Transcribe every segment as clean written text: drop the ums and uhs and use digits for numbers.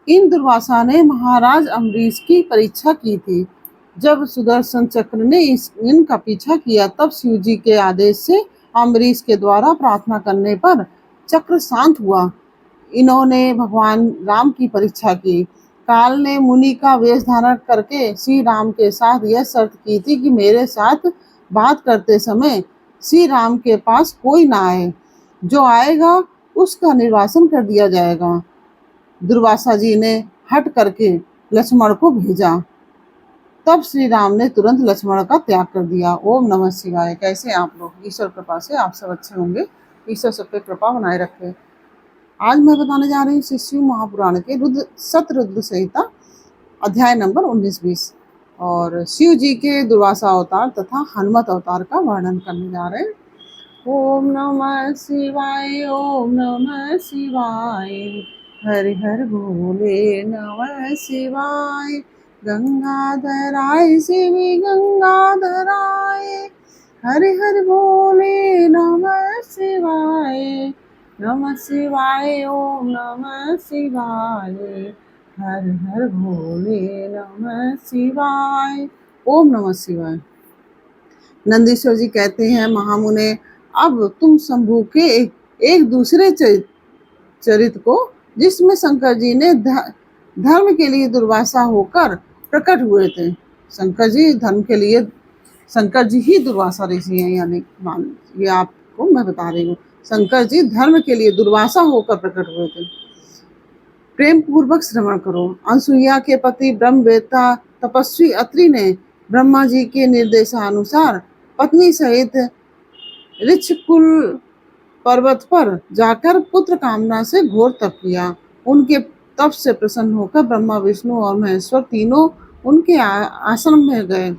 इन दुर्वासा ने महाराज अम्बरीश की परीक्षा की थी। जब सुदर्शन चक्र ने इनका पीछा किया, तब शिव जी के आदेश से अम्बरीश के द्वारा प्रार्थना करने पर चक्र शांत हुआ। इन्होंने भगवान राम की परीक्षा की। काल ने मुनि का वेश धारण करके श्री राम के साथ यह शर्त की थी कि मेरे साथ बात करते समय श्री राम के पास कोई ना आए, जो आएगा उसका निर्वासन कर दिया जाएगा। दुर्वासा जी ने हट करके लक्ष्मण को भेजा। तब श्री राम ने तुरंत लक्ष्मण का त्याग कर दिया। ओम नमः शिवाय। कैसे हैं आप लोग? ईश्वर कृपा से आप सब अच्छे होंगे। ईश्वर सब पे कृपा बनाए रखे। आज मैं बताने जा रही हूँ श्री शिव महापुराण के सतरुद्र संहिता अध्याय नंबर 19-20 और शिव जी के दुर्वासा अवतार तथा हनुमत अवतार का वर्णन करने जा रहे हैं। ओम नमः शिवाय, ओम नमः शिवाय, हरि हर भोले नमः शिवाय, गंगाधराय शिवी गंगाधराय, हरि हर भोले नमः शिवाय, नमः शिवाय, ओम नमः शिवाय, हर हर भोले नमः शिवाय। ओम नमः शिवाय। नंदीश्वर जी कहते हैं, महामुने, अब तुम शंभु के एक दूसरे चरित्र को, जिसमें शंकर जी ने धर्म के लिए दुर्वासा होकर प्रकट हुए थे। शंकर जी धर्म के लिए, शंकर जी ही दुर्वासा ऋषि हैं, यानी ये आपको मैं बता रही हूँ। शंकर जी धर्म के लिए दुर्वासा होकर प्रकट हुए थे। प्रेम पूर्वक श्रवण करो। अनसुईया के पति ब्रह्मवेत्ता तपस्वी अत्रि ने ब्रह्मा जी के निर्देशानुसार पत्नी सहित ऋक्षकुल पर्वत पर जाकर पुत्र कामना से घोर तप किया। उनके तप से प्रसन्न होकर ब्रह्मा, विष्णु और महेश्वर तीनों उनके आश्रम में गए।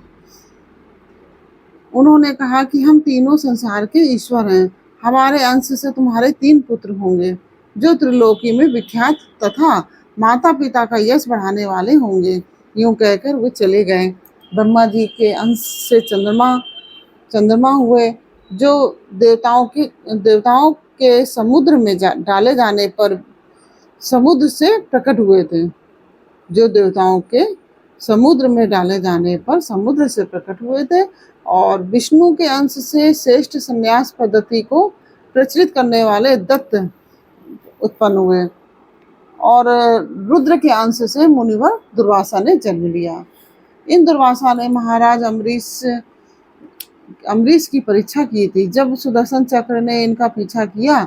उन्होंने कहा कि हम तीनों संसार के ईश्वर हैं। हमारे अंश से तुम्हारे 3 पुत्र होंगे, जो त्रिलोकी में विख्यात तथा माता पिता का यश बढ़ाने वाले होंगे। यूं कहकर वे चले गए। ब्रह्मा जी के अंश से चंद्रमा हुए, जो देवताओं के समुद्र में डाले जाने पर समुद्र से प्रकट हुए थे। जो देवताओं के समुद्र में डाले जाने पर समुद्र से प्रकट हुए थे। और विष्णु के अंश से श्रेष्ठ संन्यास पद्धति को प्रचलित करने वाले दत्त उत्पन्न हुए। और रुद्र के अंश से मुनिवर दुर्वासा ने जन्म लिया। इन दुर्वासा ने महाराज अम्बरीश की परीक्षा की थी। जब सुदर्शन चक्र ने इनका पीछा किया,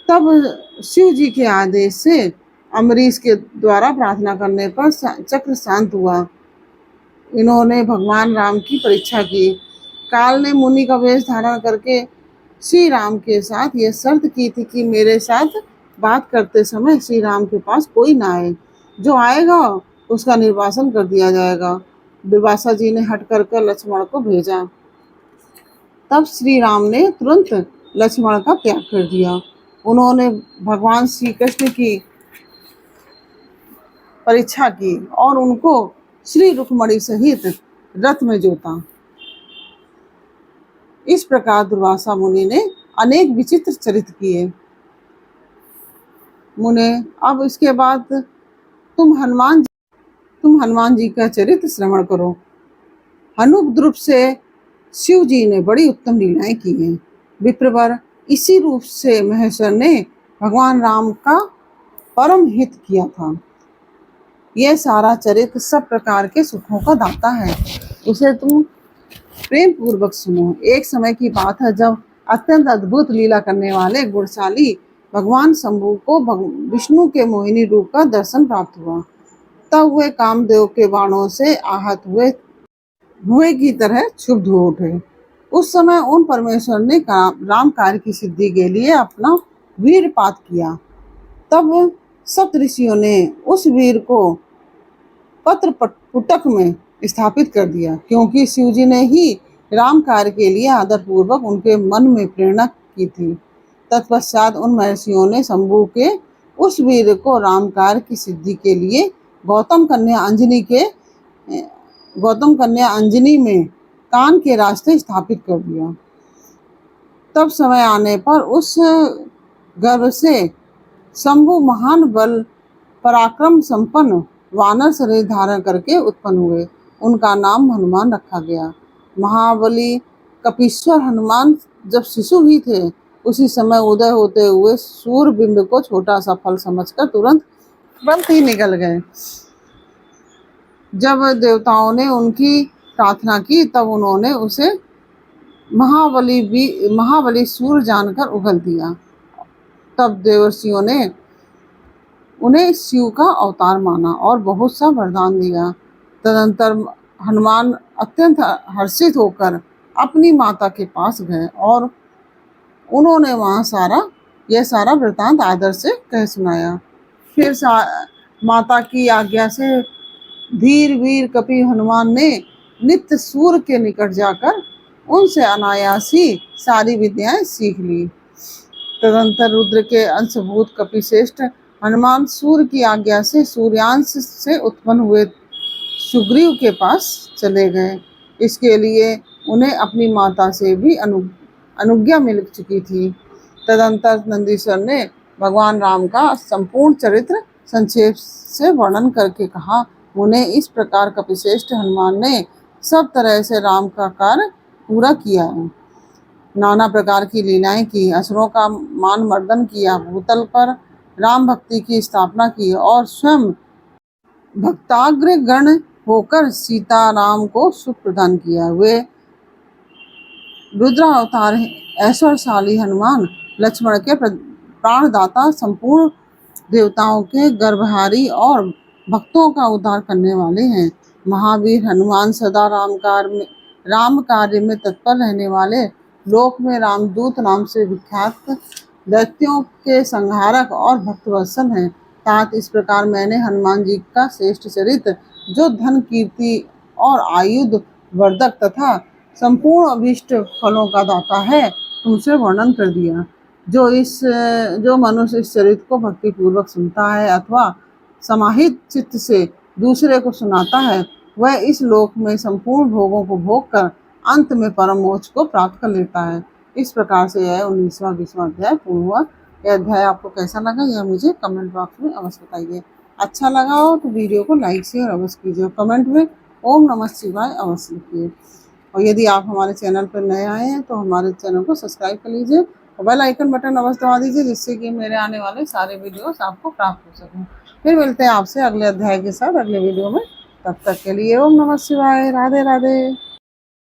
तब शिव जी के आदेश से अम्बरीश के द्वारा प्रार्थना करने पर चक्र शांत हुआ। इन्होंने भगवान राम की परीक्षा की। काल ने मुनि का वेश धारण करके श्री राम के साथ यह शर्त की थी कि मेरे साथ बात करते समय श्री राम के पास कोई ना आए, जो आएगा उसका निर्वासन कर दिया जाएगा। दुर्वासा जी ने हट कर लक्ष्मण को भेजा। तब श्री राम ने तुरंत लक्ष्मण का त्याग कर दिया। उन्होंने भगवान श्री कृष्ण की परीक्षा की और उनको श्री रुक्मणी सहित रथ में जोता। इस प्रकार दुर्वासा मुनि ने अनेक विचित्र चरित्र किए। मुने, अब इसके बाद तुम हनुमान जी का चरित्र श्रवण करो। हनुद्रुप से शिव जी ने बड़ी उत्तम लीलाएं की हैं। विप्रवर, इसी रूप से महेश्वर ने भगवान राम का परम हित किया था। यह सारा चरित्र सब प्रकार के सुखों का दाता है। उसे तुम प्रेम पूर्वक सुनो। एक समय की बात है, जब अत्यंत अद्भुत लीला करने वाले गुणशाली भगवान शंभु को विष्णु के मोहिनी रूप का दर्शन प्राप्त हुआ। तब वे कामदेव के बाणों से आहत हुए धुएं की तरह क्षुब्ध हो उठे। उस समय उन परमेश्वर ने राम कार्य की सिद्धि के लिए अपना वीरपात किया। तब सप्त ऋषियों ने उस वीर को पत्र पुटक में स्थापित कर दिया, क्योंकि शिव जी ने ही राम कार्य के लिए आदर पूर्वक उनके मन में प्रेरणा की थी। तत्पश्चात उन महर्षियों ने शंभु के उस वीर को राम कार्य की सिद्धि के लिए गौतम कन्या अंजनी में कान के रास्ते स्थापित कर दिया। तब समय आने पर उस गर्भ से शंभु महान बल पराक्रम संपन्न वानर शरीर धारण करके उत्पन्न हुए। उनका नाम हनुमान रखा गया। महाबली कपीश्वर हनुमान जब शिशु ही थे, उसी समय उदय होते हुए सूर्य बिंब को छोटा सा फल समझकर तुरंत ही निकल गए। जब देवताओं ने उनकी प्रार्थना की तब उन्होंने उसे महाबली सूर्य जानकर उगल दिया। तब देवर्षियों ने उन्हें शिव का अवतार माना और बहुत सा वरदान दिया। तदंतर हनुमान अत्यंत हर्षित होकर अपनी माता के पास गए और उन्होंने वहाँ यह सारा वृतांत आदर से कह सुनाया। फिर माता की आज्ञा से धीर वीर कपि हनुमान ने नित्य सूर्य के निकट जाकर उनसे अनायास ही सारी विद्याएं सीख ली। तदंतर रुद्र के अंशभूत कपिश्रेष्ठ हनुमान सूर्य की आज्ञा से सूर्यांश से उत्पन्न हुए सुग्रीव के पास चले गए। इसके लिए उन्हें अपनी माता से भी अनुज्ञा मिल चुकी थी। तदंतर नंदीश्वर ने भगवान राम का संपूर्ण चरित्र संक्षेप से वर्णन करके कहा, उन्हें इस प्रकार कपिश्रेष्ठ हनुमान ने सब तरह से राम का कार्य पूरा किया है। नाना प्रकार की लीलाएं की, असुरों का मान मर्दन किया, भूतल पर राम भक्ति की स्थापना की और स्वयं भक्ताग्र गण होकर सीताराम को सुख प्रदान किया। वे रुद्रावतार ऐश्वर्यशाली हनुमान लक्ष्मण के प्राणदाता, संपूर्ण देवताओं के गर्भहारी और भक्तों का उद्धार करने वाले हैं। महावीर हनुमान सदा राम कार्य में तत्पर रहने वाले, लोक में रामदूत नाम से विख्यात, दैत्यों के संहारक और भक्तवत्सल हैं। तात इस प्रकार मैंने हनुमान जी का श्रेष्ठ चरित्र, जो धन कीर्ति और आयुध वर्धक तथा संपूर्ण अभीष्ट फलों का दाता है, तुमसे वर्णन कर दिया। जो मनुष्य इस चरित्र को भक्ति पूर्वक सुनता है अथवा समाहित चित्त से दूसरे को सुनाता है, वह इस लोक में संपूर्ण भोगों को भोग कर अंत में परम मोक्ष को प्राप्त कर लेता है। इस प्रकार से यह 19वां 20वां अध्याय पूर्ण हुआ। यह अध्याय आपको कैसा लगा यह मुझे कमेंट बॉक्स में अवश्य बताइए। अच्छा लगा हो तो वीडियो को लाइक शेयर अवश्य कीजिए। कमेंट में ओम नमः शिवाय अवश्य लिखिए। और यदि आप हमारे चैनल पर नए आए हैं तो हमारे चैनल को सब्सक्राइब कर लीजिए और बेल आइकन बटन अवश्य दबा दीजिए, जिससे कि मेरे आने वाले सारे वीडियोस आपको प्राप्त हो सकें। फिर मिलते हैं आपसे अगले अध्याय के साथ अगले वीडियो में। तब तक के लिए ओम नमः शिवाय। राधे राधे।